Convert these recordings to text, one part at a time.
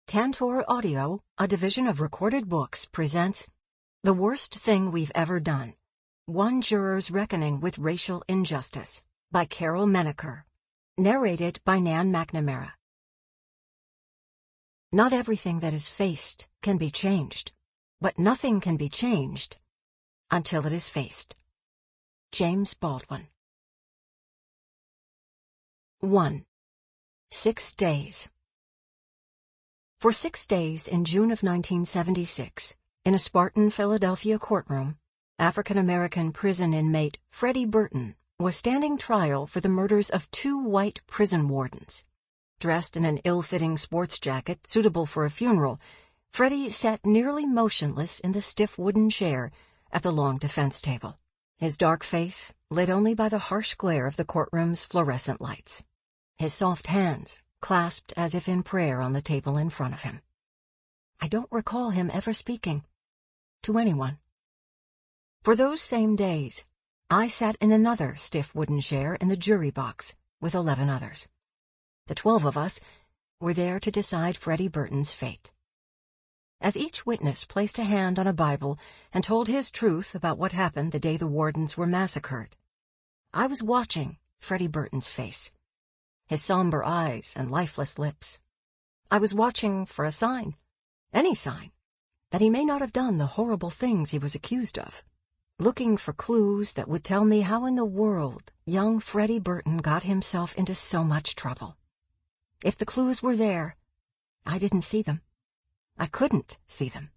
Tantor Audio, a division of Recorded Books, presents The Worst Thing We've Ever Done, One Juror's Reckoning with Racial Injustice, by Carol Menaker. Narrated by Nan Mcnamara. Not everything that is faced can be changed, but nothing can be changed until it is faced. James Baldwin. 1. 6 days. For 6 days in June of 1976, in a Spartan, Philadelphia courtroom, African-American prison inmate Freddy Burton was standing trial for the murders of 2 white prison wardens. Dressed in an ill-fitting sports jacket suitable for a funeral, Freddy sat nearly motionless in the stiff wooden chair at the long defense table, his dark face lit only by the harsh glare of the courtroom's fluorescent lights, his soft hands clasped as if in prayer on the table in front of him. I don't recall him ever speaking to anyone. For those same days, I sat in another stiff wooden chair in the jury box with 11 others. The 12 of us were there to decide Freddy Burton's fate. As each witness placed a hand on a Bible and told his truth about what happened the day the wardens were massacred, I was watching Freddy Burton's face, his somber eyes and lifeless lips. I was watching for a sign, any sign, that he may not have done the horrible things he was accused of, looking for clues that would tell me how in the world young Freddy Burton got himself into so much trouble. If the clues were there, I didn't see them. I couldn't see them.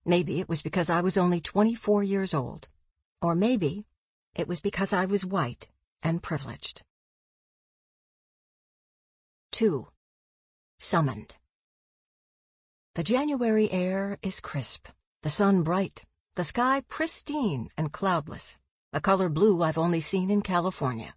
Maybe it was because I was only 24 years old, or maybe it was because I was white and privileged. 2. Summoned. The January air is crisp, the sun bright, the sky pristine and cloudless, a color blue I've only seen in California.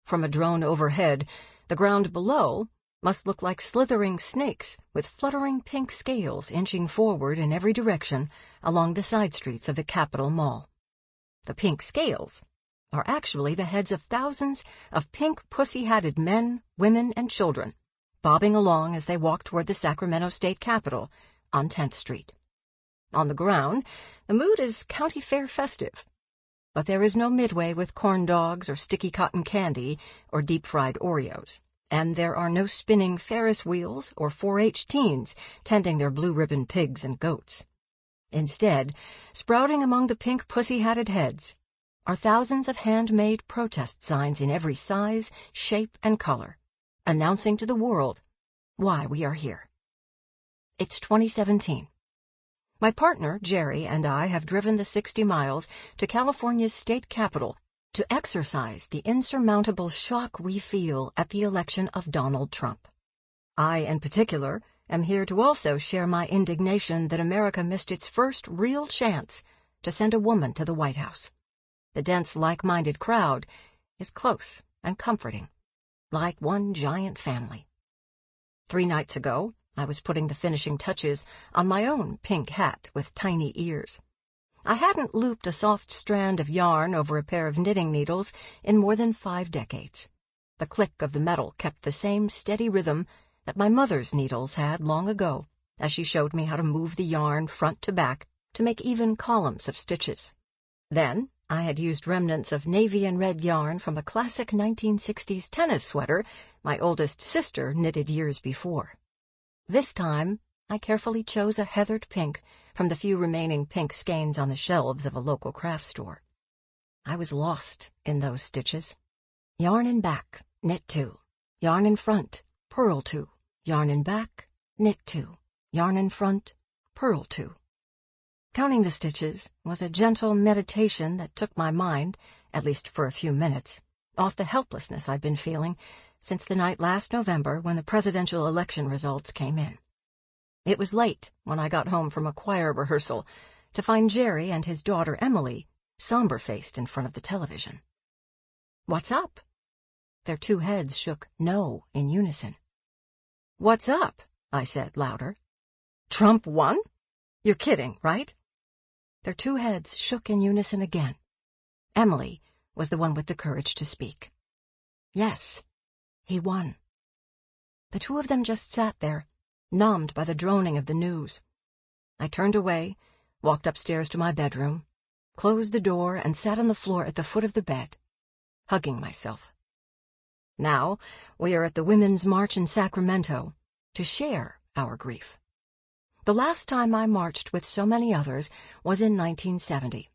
From a drone overhead, the ground below must look like slithering snakes with fluttering pink scales inching forward in every direction along the side streets of the Capitol Mall. The pink scales are actually the heads of thousands of pink pussy-hatted men, women, and children, bobbing along as they walk toward the Sacramento State Capitol on 10th Street. On the ground, the mood is county fair festive, but there is no Midway with corn dogs or sticky cotton candy or deep-fried Oreos, and there are no spinning Ferris wheels or 4-H teens tending their blue-ribbon pigs and goats. Instead, sprouting among the pink pussy-hatted heads are thousands of handmade protest signs in every size, shape, and color, announcing to the world why we are here. It's 2017. My partner, Jerry, and I have driven the 60 miles to California's state capitol to exercise the insurmountable shock we feel at the election of Donald Trump. I, in particular, am here to also share my indignation that America missed its first real chance to send a woman to the White House. The dense, like-minded crowd is close and comforting, like one giant family. 3 nights ago, I was putting the finishing touches on my own pink hat with tiny ears. I hadn't looped a soft strand of yarn over a pair of knitting needles in more than 5 decades. The click of the metal kept the same steady rhythm that my mother's needles had long ago, as she showed me how to move the yarn front to back to make even columns of stitches. Then, I had used remnants of navy and red yarn from a classic 1960s tennis sweater my oldest sister knitted years before. This time, I carefully chose a heathered pink from the few remaining pink skeins on the shelves of a local craft store. I was lost in those stitches. Yarn in back, knit 2. Yarn in front, purl 2. Yarn in back, knit 2. Yarn in front, purl 2. Counting the stitches was a gentle meditation that took my mind, at least for a few minutes, off the helplessness I'd been feeling since the night last November when the presidential election results came in. It was late when I got home from a choir rehearsal to find Jerry and his daughter Emily somber-faced in front of the television. "What's up?" Their 2 heads shook no in unison. "What's up?" I said louder. "Trump won? You're kidding, right?" Their 2 heads shook in unison again. Emily was the one with the courage to speak. "Yes, he won." The 2 of them just sat there, numbed by the droning of the news. I turned away, walked upstairs to my bedroom, closed the door, and sat on the floor at the foot of the bed, hugging myself. Now we are at the Women's March in Sacramento to share our grief. The last time I marched with so many others was in 1970.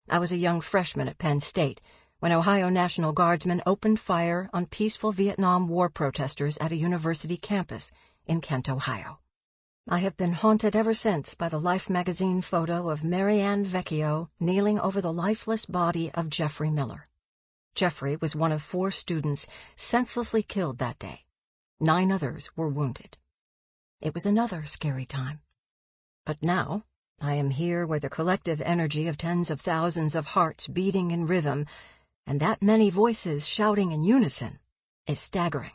I was a young freshman at Penn State when Ohio National Guardsmen opened fire on peaceful Vietnam War protesters at a university campus in Kent, Ohio. I have been haunted ever since by the Life magazine photo of Marianne Vecchio kneeling over the lifeless body of Jeffrey Miller. Jeffrey was one of 4 students senselessly killed that day. 9 others were wounded. It was another scary time. But now I am here where the collective energy of tens of thousands of hearts beating in rhythm and that many voices shouting in unison is staggering.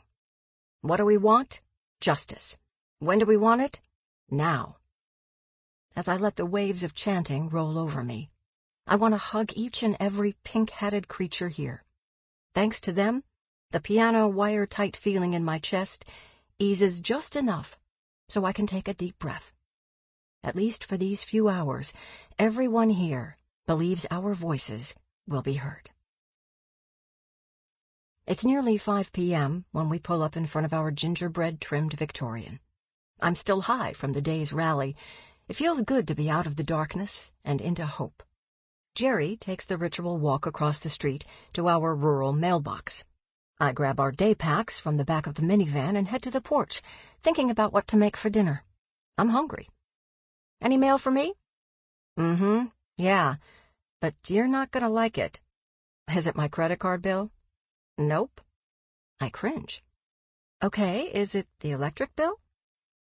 What do we want? Justice. When do we want it? Now. As I let the waves of chanting roll over me, I want to hug each and every pink-hatted creature here. Thanks to them, the piano wire-tight feeling in my chest eases just enough so I can take a deep breath. At least for these few hours, everyone here believes our voices will be heard. It's nearly 5 p.m. when we pull up in front of our gingerbread-trimmed Victorian. I'm still high from the day's rally. It feels good to be out of the darkness and into hope. Jerry takes the ritual walk across the street to our rural mailbox. I grab our day packs from the back of the minivan and head to the porch, thinking about what to make for dinner. I'm hungry. Any mail for me? Yeah, but you're not gonna like it. Is it my credit card bill? Nope. I cringe. Okay, is it the electric bill?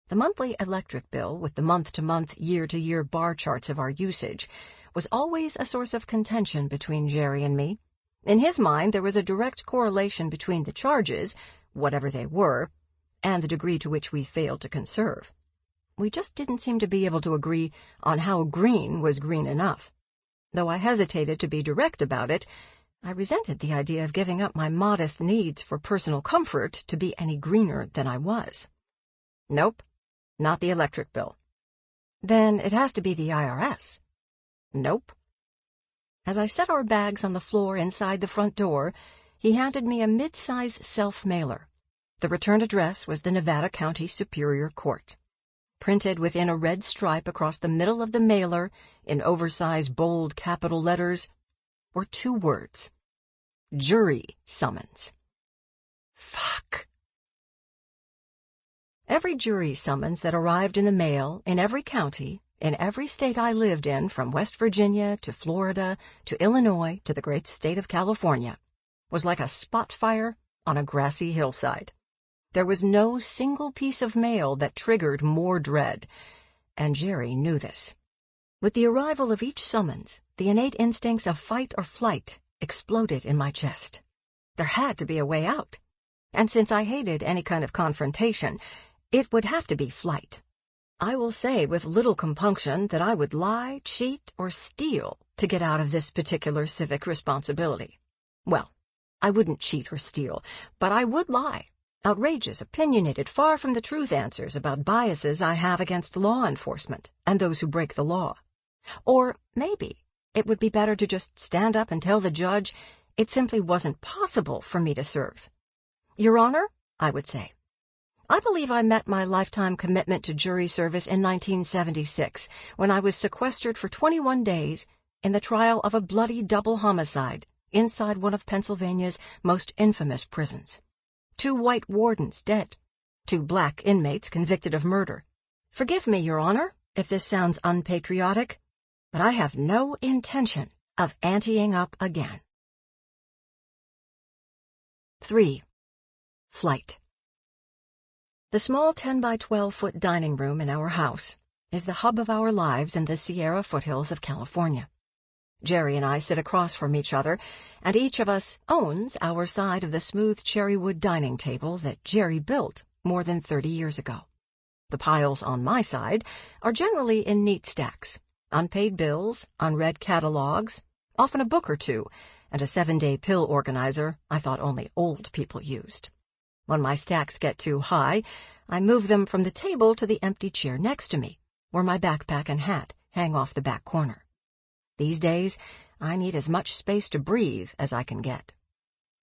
The monthly electric bill, with the month-to-month, year-to-year bar charts of our usage, was always a source of contention between Jerry and me. In his mind, there was a direct correlation between the charges, whatever they were, and the degree to which we failed to conserve. We just didn't seem to be able to agree on how green was green enough. Though I hesitated to be direct about it, I resented the idea of giving up my modest needs for personal comfort to be any greener than I was. Nope, not the electric bill. Then it has to be the IRS. Nope. As I set our bags on the floor inside the front door, he handed me a mid-size self-mailer. The return address was the Nevada County Superior Court. Printed within a red stripe across the middle of the mailer, in oversized bold capital letters, were 2 words. Jury summons. Fuck. Every jury summons that arrived in the mail in every county, in every state I lived in, from West Virginia to Florida to Illinois to the great state of California, was like a spot fire on a grassy hillside. There was no single piece of mail that triggered more dread, and Jerry knew this. With the arrival of each summons, the innate instincts of fight or flight exploded in my chest. There had to be a way out, and since I hated any kind of confrontation, it would have to be flight. I will say with little compunction that I would lie, cheat, or steal to get out of this particular civic responsibility. Well, I wouldn't cheat or steal, but I would lie. Outrageous, opinionated, far from the truth answers about biases I have against law enforcement and those who break the law. Or maybe it would be better to just stand up and tell the judge it simply wasn't possible for me to serve. Your Honor, I would say, I believe I met my lifetime commitment to jury service in 1976 when I was sequestered for 21 days in the trial of a bloody double homicide inside one of Pennsylvania's most infamous prisons. 2 white wardens dead, 2 black inmates convicted of murder. Forgive me, Your Honor, if this sounds unpatriotic, but I have no intention of anteing up again. 3. Flight. The small 10 by 12-foot dining room in our house is the hub of our lives in the Sierra foothills of California. Jerry and I sit across from each other, and each of us owns our side of the smooth cherrywood dining table that Jerry built more than 30 years ago. The piles on my side are generally in neat stacks. Unpaid bills, unread catalogs, often a book or two, and a 7-day pill organizer I thought only old people used. When my stacks get too high, I move them from the table to the empty chair next to me, where my backpack and hat hang off the back corner. These days, I need as much space to breathe as I can get.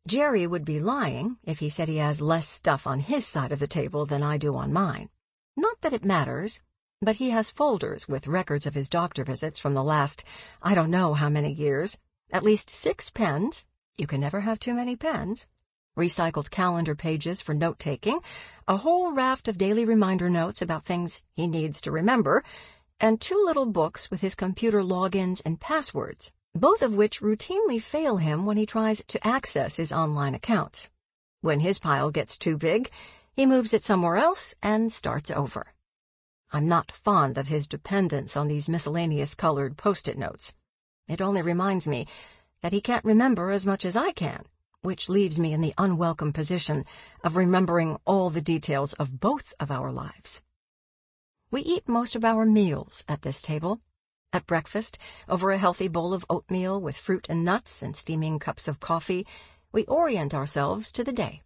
Jerry would be lying if he said he has less stuff on his side of the table than I do on mine. Not that it matters, but he has folders with records of his doctor visits from the last, I don't know how many years, at least 6 pens, you can never have too many pens, recycled calendar pages for note-taking, a whole raft of daily reminder notes about things he needs to remember, and 2 little books with his computer logins and passwords, both of which routinely fail him when he tries to access his online accounts. When his pile gets too big, he moves it somewhere else and starts over. I'm not fond of his dependence on these miscellaneous colored Post-it notes. It only reminds me that he can't remember as much as I can, which leaves me in the unwelcome position of remembering all the details of both of our lives. We eat most of our meals at this table. At breakfast, over a healthy bowl of oatmeal with fruit and nuts and steaming cups of coffee, we orient ourselves to the day.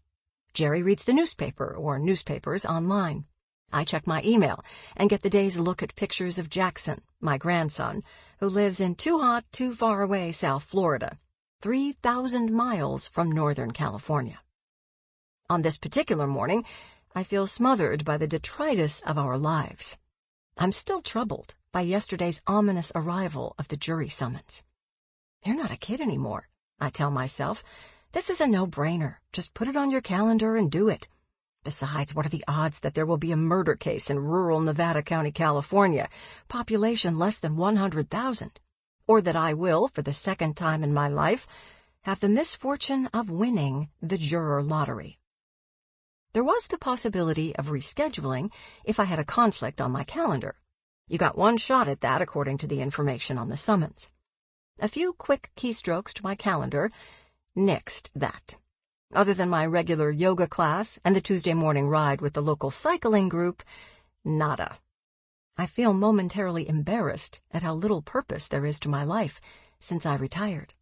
Jerry reads the newspaper or newspapers online. I check my email and get the day's look at pictures of Jackson, my grandson, who lives in too hot, too far away South Florida, 3,000 miles from Northern California. On this particular morning, I feel smothered by the detritus of our lives. I'm still troubled by yesterday's ominous arrival of the jury summons. You're not a kid anymore, I tell myself. This is a no-brainer. Just put it on your calendar and do it. Besides, what are the odds that there will be a murder case in rural Nevada County, California, population less than 100,000, or that I will, for the second time in my life, have the misfortune of winning the Juror lottery? There was the possibility of rescheduling if I had a conflict on my calendar. You got one shot at that according to the information on the summons. A few quick keystrokes to my calendar nixed that. Other than my regular yoga class and the Tuesday morning ride with the local cycling group, nada. I feel momentarily embarrassed at how little purpose there is to my life since I retired.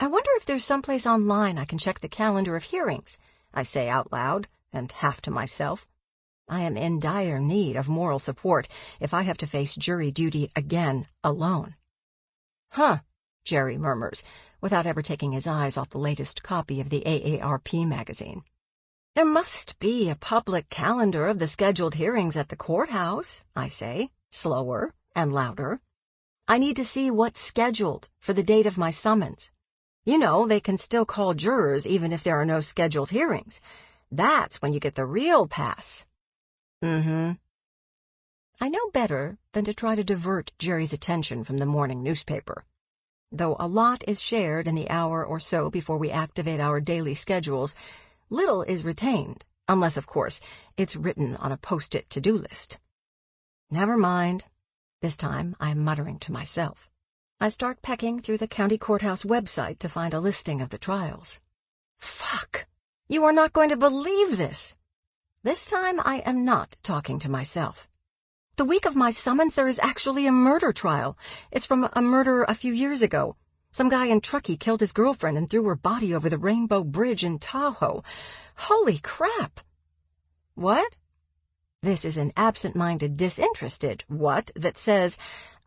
I wonder if there's someplace online I can check the calendar of hearings, I say out loud and half to myself. I am in dire need of moral support if I have to face jury duty again alone. Huh, Jerry murmurs, without ever taking his eyes off the latest copy of the AARP magazine. There must be a public calendar of the scheduled hearings at the courthouse, I say, slower and louder. I need to see what's scheduled for the date of my summons. You know, they can still call jurors even if there are no scheduled hearings. That's when you get the real pass. I know better than to try to divert Jerry's attention from the morning newspaper. Though a lot is shared in the hour or so before we activate our daily schedules, little is retained, unless, of course, it's written on a Post-it to-do list. Never mind. This time I'm muttering to myself. I start pecking through the county courthouse website to find a listing of the trials. Fuck! You are not going to believe this! This time I am not talking to myself. The week of my summons there is actually a murder trial. It's from a murder a few years ago. Some guy in Truckee killed his girlfriend and threw her body over the Rainbow Bridge in Tahoe. Holy crap! What? This is an absent-minded, disinterested what that says,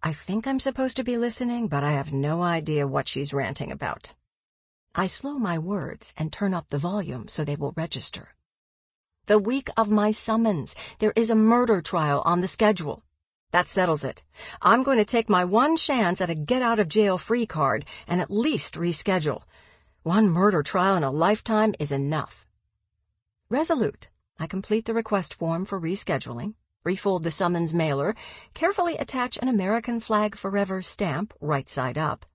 I think I'm supposed to be listening, but I have no idea what she's ranting about. I slow my words and turn up the volume so they will register. The week of my summons, there is a murder trial on the schedule. That settles it. I'm going to take my one chance at a get-out-of-jail-free card and at least reschedule. One murder trial in a lifetime is enough. Resolute, I complete the request form for rescheduling, refold the summons mailer, carefully attach an American Flag Forever stamp right side up,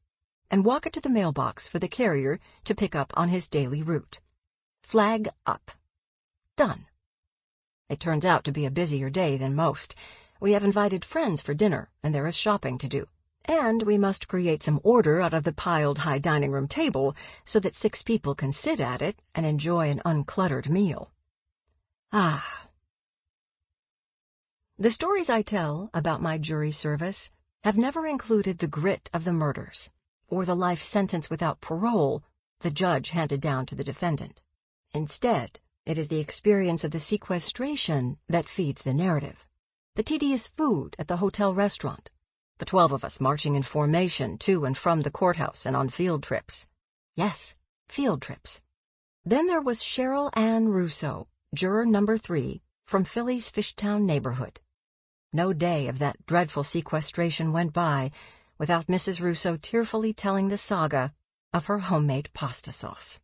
and walk it to the mailbox for the carrier to pick up on his daily route. Flag up. Done. It turns out to be a busier day than most. We have invited friends for dinner, and there is shopping to do. And we must create some order out of the piled high dining room table so that 6 people can sit at it and enjoy an uncluttered meal. Ah. The stories I tell about my jury service have never included the grit of the murders, or the life sentence without parole the judge handed down to the defendant. Instead, It is the experience of the sequestration that feeds the narrative. The tedious food at the hotel restaurant. The 12 of us marching in formation to and from the courthouse and on field trips. Yes, field trips. Then there was Cheryl Ann Russo, juror number 3, from Philly's Fishtown neighborhood. No day of that dreadful sequestration went by without Mrs. Russo tearfully telling the saga of her homemade pasta sauce.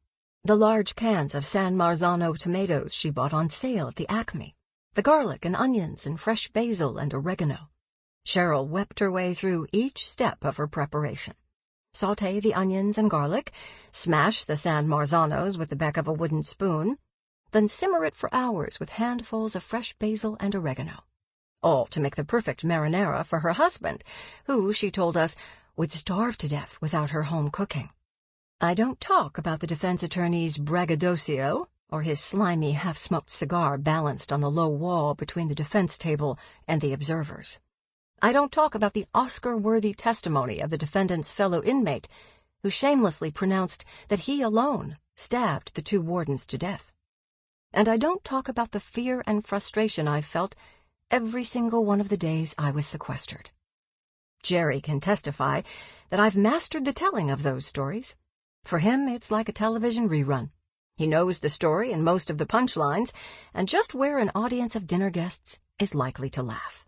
The large cans of San Marzano tomatoes she bought on sale at the Acme. The garlic and onions and fresh basil and oregano. Cheryl wept her way through each step of her preparation. Sauté the onions and garlic, smash the San Marzanos with the back of a wooden spoon, then simmer it for hours with handfuls of fresh basil and oregano. All to make the perfect marinara for her husband, who, she told us, would starve to death without her home cooking. I don't talk about the defense attorney's braggadocio, or his slimy half-smoked cigar balanced on the low wall between the defense table and the observers. I don't talk about the Oscar-worthy testimony of the defendant's fellow inmate, who shamelessly pronounced that he alone stabbed the 2 wardens to death. And I don't talk about the fear and frustration I felt every single one of the days I was sequestered. Jerry can testify that I've mastered the telling of those stories. For him, it's like a television rerun. He knows the story and most of the punchlines, and just where an audience of dinner guests is likely to laugh.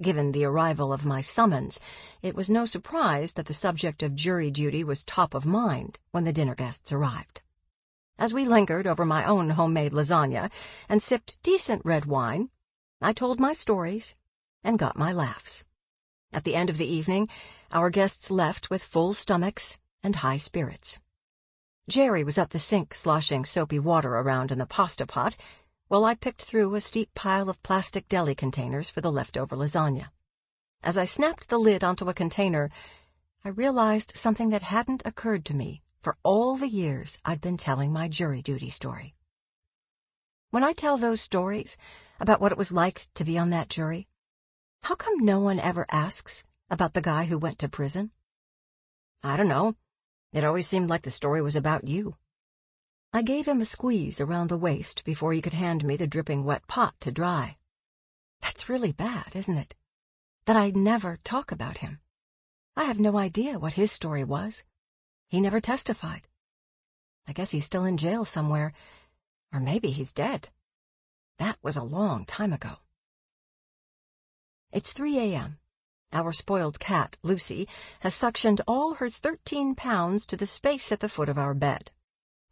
Given the arrival of my summons, it was no surprise that the subject of jury duty was top of mind when the dinner guests arrived. As we lingered over my own homemade lasagna and sipped decent red wine, I told my stories and got my laughs. At the end of the evening, our guests left with full stomachs and high spirits. Jerry was at the sink sloshing soapy water around in the pasta pot, while I picked through a steep pile of plastic deli containers for the leftover lasagna. As I snapped the lid onto a container, I realized something that hadn't occurred to me for all the years I'd been telling my jury duty story. When I tell those stories about what it was like to be on that jury, how come no one ever asks about the guy who went to prison? I don't know. It always seemed like the story was about you. I gave him a squeeze around the waist before he could hand me the dripping wet pot to dry. That's really bad, isn't it? That I never talk about him. I have no idea what his story was. He never testified. I guess he's still in jail somewhere, or maybe he's dead. That was a long time ago. It's 3 a.m. Our spoiled cat, Lucy, has suctioned all her 13 pounds to the space at the foot of our bed.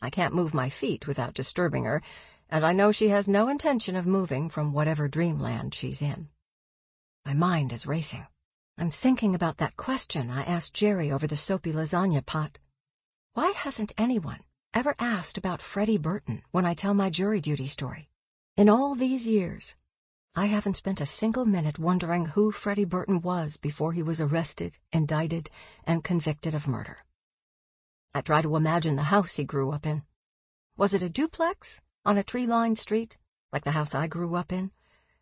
I can't move my feet without disturbing her, and I know she has no intention of moving from whatever dreamland she's in. My mind is racing. I'm thinking about that question I asked Jerry over the soapy lasagna pot. Why hasn't anyone ever asked about Freddy Burton when I tell my jury duty story? In all these years, I haven't spent a single minute wondering who Freddy Burton was before he was arrested, indicted, and convicted of murder. I try to imagine the house he grew up in. Was it a duplex on a tree-lined street, like the house I grew up in,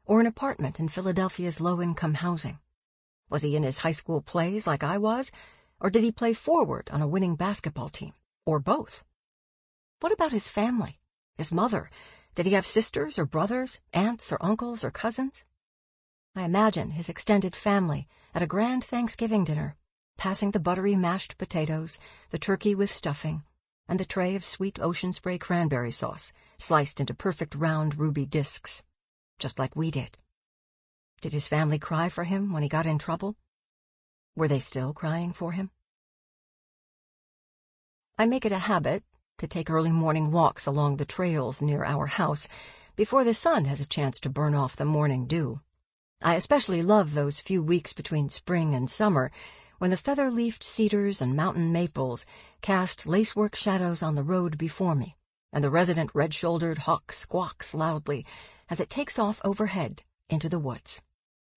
or an apartment in Philadelphia's low-income housing? Was he in his high school plays like I was, or did he play forward on a winning basketball team, or both? What about his family, his mother? Did he have sisters or brothers, aunts or uncles or cousins? I imagine his extended family at a grand Thanksgiving dinner, passing the buttery mashed potatoes, the turkey with stuffing, and the tray of sweet ocean spray cranberry sauce sliced into perfect round ruby discs, just like we did. Did his family cry for him when he got in trouble? Were they still crying for him? I make it a habit to take early morning walks along the trails near our house before the sun has a chance to burn off the morning dew. I especially love those few weeks between spring and summer when the feather-leafed cedars and mountain maples cast lacework shadows on the road before me, and the resident red-shouldered hawk squawks loudly as it takes off overhead into the woods.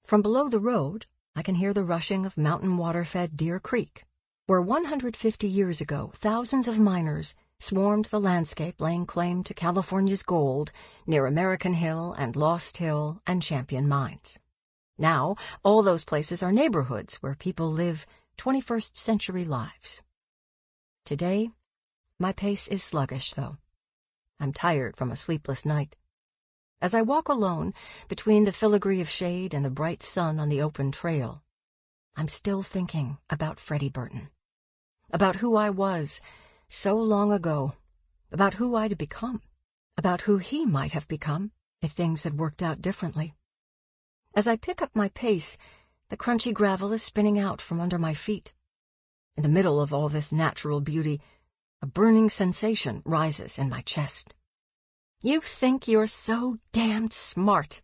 From below the road, I can hear the rushing of mountain water-fed Deer Creek, where 150 years ago thousands of miners swarmed the landscape laying claim to California's gold near American Hill and Lost Hill and Champion Mines. Now, all those places are neighborhoods where people live 21st century lives. Today, my pace is sluggish, though. I'm tired from a sleepless night. As I walk alone between the filigree of shade and the bright sun on the open trail, I'm still thinking about Freddy Burton, about who I was so long ago, about who I'd become, about who he might have become if things had worked out differently. As I pick up my pace, the crunchy gravel is spinning out from under my feet. In the middle of all this natural beauty, a burning sensation rises in my chest. You think you're so damned smart.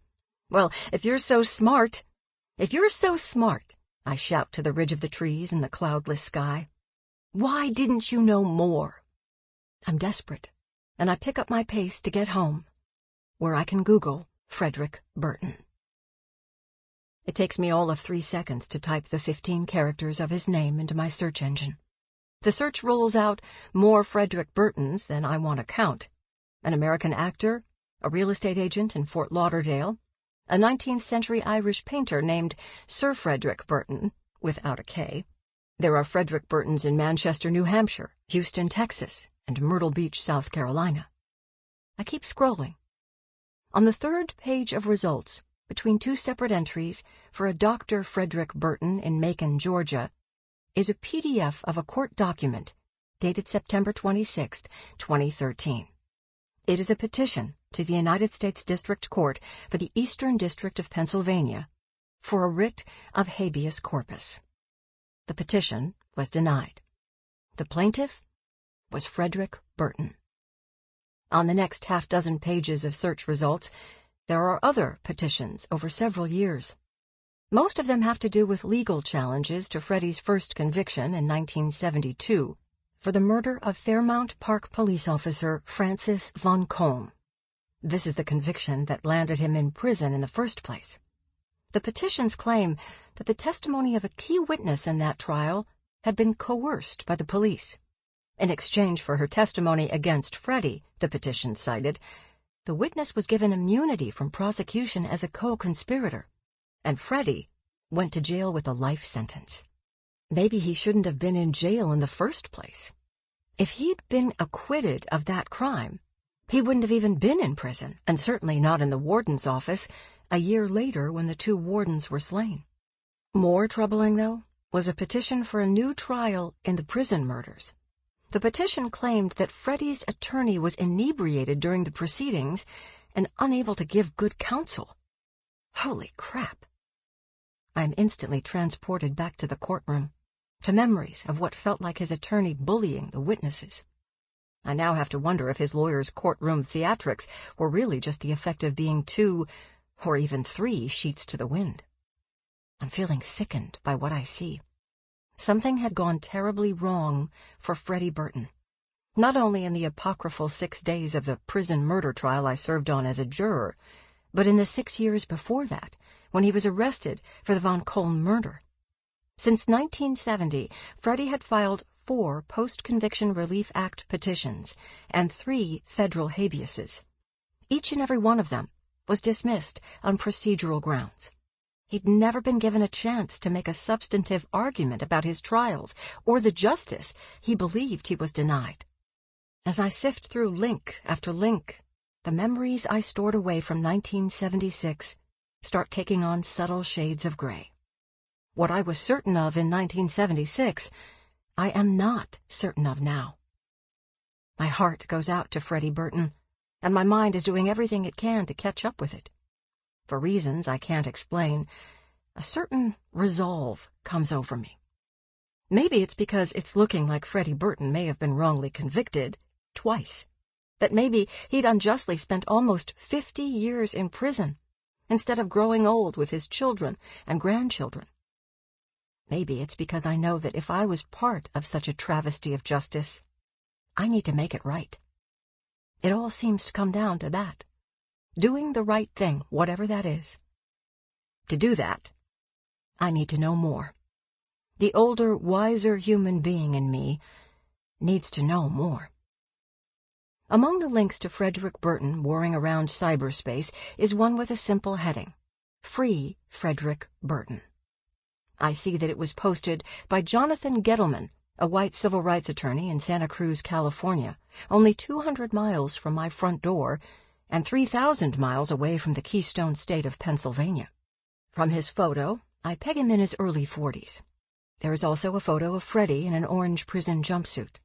Well, if you're so smart, I shout to the ridge of the trees and the cloudless sky. Why didn't you know more? I'm desperate, and I pick up my pace to get home, where I can Google Frederick Burton. It takes me all of 3 seconds to type the 15 characters of his name into my search engine. The search rolls out more Frederick Burtons than I want to count. An American actor, a real estate agent in Fort Lauderdale, a 19th century Irish painter named Sir Frederick Burton, without a K. There are Frederick Burtons in Manchester, New Hampshire, Houston, Texas, and Myrtle Beach, South Carolina. I keep scrolling. On the 3rd page of results, between 2 separate entries for a Dr. Frederick Burton in Macon, Georgia, is a PDF of a court document dated September 26, 2013. It is a petition to the United States District Court for the Eastern District of Pennsylvania for a writ of habeas corpus. The petition was denied. The plaintiff was Frederick Burton. On the next half-dozen pages of search results, there are other petitions over several years. Most of them have to do with legal challenges to Freddy's first conviction in 1972 for the murder of Fairmount Park police officer Francis von Kolm. This is the conviction that landed him in prison in the first place. The petitions claim that the testimony of a key witness in that trial had been coerced by the police. In exchange for her testimony against Freddy, the petition cited, the witness was given immunity from prosecution as a co-conspirator, and Freddy went to jail with a life sentence. Maybe he shouldn't have been in jail in the first place. If he'd been acquitted of that crime, he wouldn't have even been in prison, and certainly not in the warden's office a year later when the 2 wardens were slain. More troubling, though, was a petition for a new trial in the prison murders. The petition claimed that Freddy's attorney was inebriated during the proceedings and unable to give good counsel. Holy crap! I am instantly transported back to the courtroom, to memories of what felt like his attorney bullying the witnesses. I now have to wonder if his lawyer's courtroom theatrics were really just the effect of being 2, or even 3 sheets to the wind. I'm feeling sickened by what I see. Something had gone terribly wrong for Freddy Burton, not only in the apocryphal 6 days of the prison murder trial I served on as a juror, but in the 6 years before that, when he was arrested for the Von Kolm murder. Since 1970, Freddy had filed 4 Post-Conviction Relief Act petitions and 3 federal habeases. Each and every one of them was dismissed on procedural grounds. He'd never been given a chance to make a substantive argument about his trials or the justice he believed he was denied. As I sift through link after link, the memories I stored away from 1976 start taking on subtle shades of gray. What I was certain of in 1976, I am not certain of now. My heart goes out to Freddy Burton, and my mind is doing everything it can to catch up with it. For reasons I can't explain, a certain resolve comes over me. Maybe it's because it's looking like Freddy Burton may have been wrongly convicted twice, that maybe he'd unjustly spent almost 50 years in prison instead of growing old with his children and grandchildren. Maybe it's because I know that if I was part of such a travesty of justice, I need to make it right. It all seems to come down to that. Doing the right thing, whatever that is. To do that, I need to know more. The older, wiser human being in me needs to know more. Among the links to Frederick Burton warring around cyberspace is one with a simple heading: Free Frederick Burton. I see that it was posted by Jonathan Gettleman a white civil rights attorney in Santa Cruz, California, only 200 miles from my front door and 3,000 miles away from the Keystone State of Pennsylvania. From his photo, I peg him in his early 40s. There is also a photo of Freddy in an orange prison jumpsuit.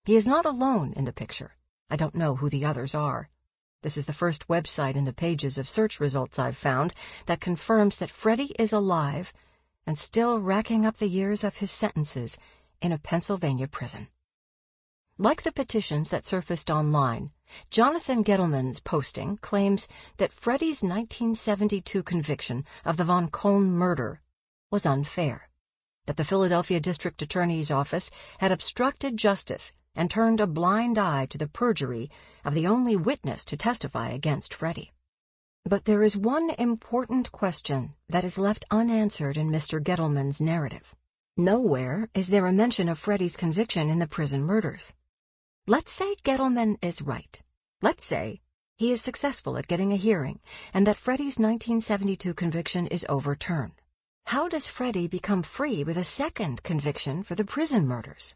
He is not alone in the picture. I don't know who the others are. This is the first website in the pages of search results I've found that confirms that Freddy is alive and still racking up the years of his sentences in a Pennsylvania prison. Like the petitions that surfaced online, Jonathan Gettleman's posting claims that Freddy's 1972 conviction of the Von Koln murder was unfair, that the Philadelphia District Attorney's Office had obstructed justice and turned a blind eye to the perjury of the only witness to testify against Freddy. But there is one important question that is left unanswered in Mr. Gettleman's narrative. Nowhere is there a mention of Freddy's conviction in the prison murders. Let's say Gettleman is right. Let's say he is successful at getting a hearing and that Freddy's 1972 conviction is overturned. How does Freddy become free with a second conviction for the prison murders?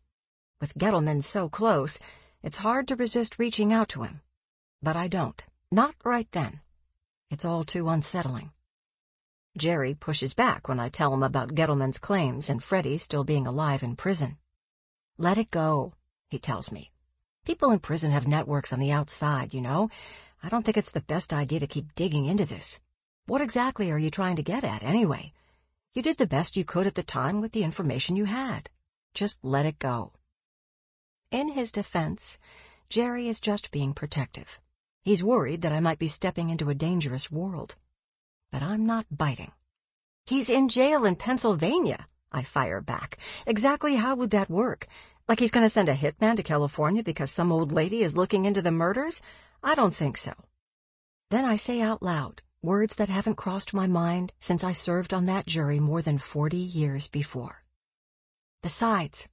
With Gettleman so close, it's hard to resist reaching out to him. But I don't. Not right then. It's all too unsettling. Jerry pushes back when I tell him about Gettleman's claims and Freddy still being alive in prison. Let it go, he tells me. People in prison have networks on the outside, you know. I don't think it's the best idea to keep digging into this. What exactly are you trying to get at, anyway? You did the best you could at the time with the information you had. Just let it go. In his defense, Jerry is just being protective. He's worried that I might be stepping into a dangerous world. But I'm not biting. He's in jail in Pennsylvania, I fire back. Exactly how would that work? Like he's going to send a hitman to California because some old lady is looking into the murders? I don't think so. Then I say out loud words that haven't crossed my mind since I served on that jury more than 40 years before. Besides,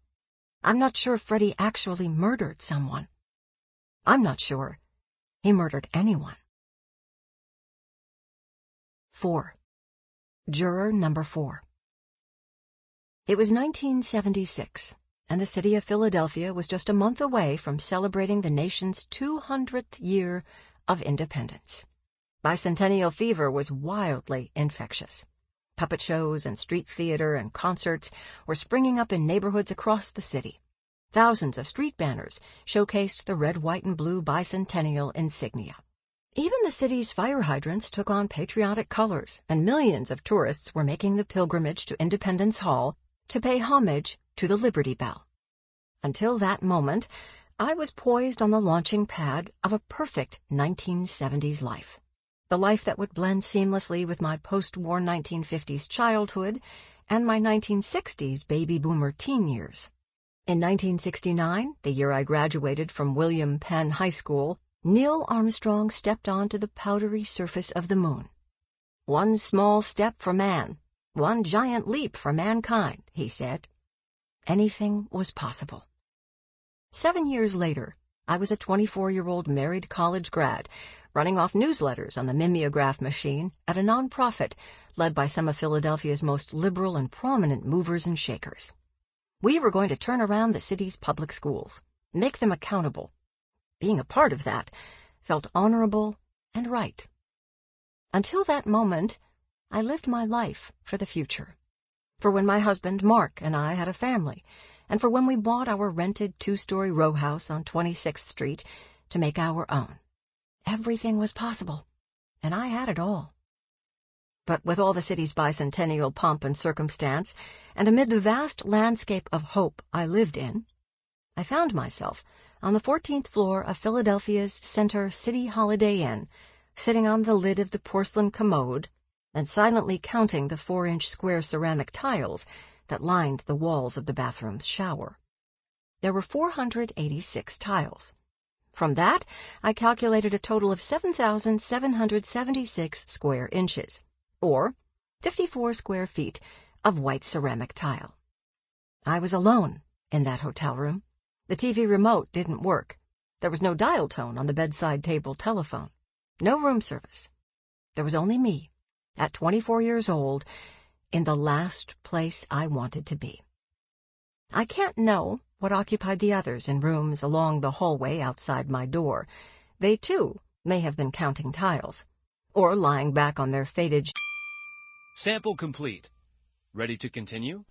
I'm not sure Freddy actually murdered someone. I'm not sure he murdered anyone. 4. Juror number 4. It was 1976, and the city of Philadelphia was just a month away from celebrating the nation's 200th year of independence. Bicentennial fever was wildly infectious. Puppet shows and street theater and concerts were springing up in neighborhoods across the city. Thousands of street banners showcased the red, white, and blue bicentennial insignia. Even the city's fire hydrants took on patriotic colors, and millions of tourists were making the pilgrimage to Independence Hall to pay homage to the Liberty Bell. Until that moment, I was poised on the launching pad of a perfect 1970s life. The life that would blend seamlessly with my post-war 1950s childhood and my 1960s baby boomer teen years. In 1969, the year I graduated from William Penn High School, Neil Armstrong stepped onto the powdery surface of the moon. "One small step for man, one giant leap for mankind," he said. Anything was possible. 7 years later, I was a 24-year-old married college grad, running off newsletters on the mimeograph machine at a nonprofit led by some of Philadelphia's most liberal and prominent movers and shakers. We were going to turn around the city's public schools, make them accountable. Being a part of that felt honorable and right. Until that moment, I lived my life for the future. For when my husband, Mark, and I had a family, and for when we bought our rented 2-story row house on 26th Street to make our own. Everything was possible, and I had it all. But with all the city's bicentennial pomp and circumstance, and amid the vast landscape of hope I lived in, I found myself on the 14th floor of Philadelphia's Center City Holiday Inn, sitting on the lid of the porcelain commode and silently counting the 4-inch square ceramic tiles that lined the walls of the bathroom's shower. There were 486 tiles. From that, I calculated a total of 7,776 square inches, or 54 square feet of white ceramic tile. I was alone in that hotel room. The TV remote didn't work. There was no dial tone on the bedside table telephone. No room service. There was only me, at 24 years old, in the last place I wanted to be. I can't know what occupied the others in rooms along the hallway outside my door. They, too, may have been counting tiles, or lying back on their faded... Sample complete. Ready to continue?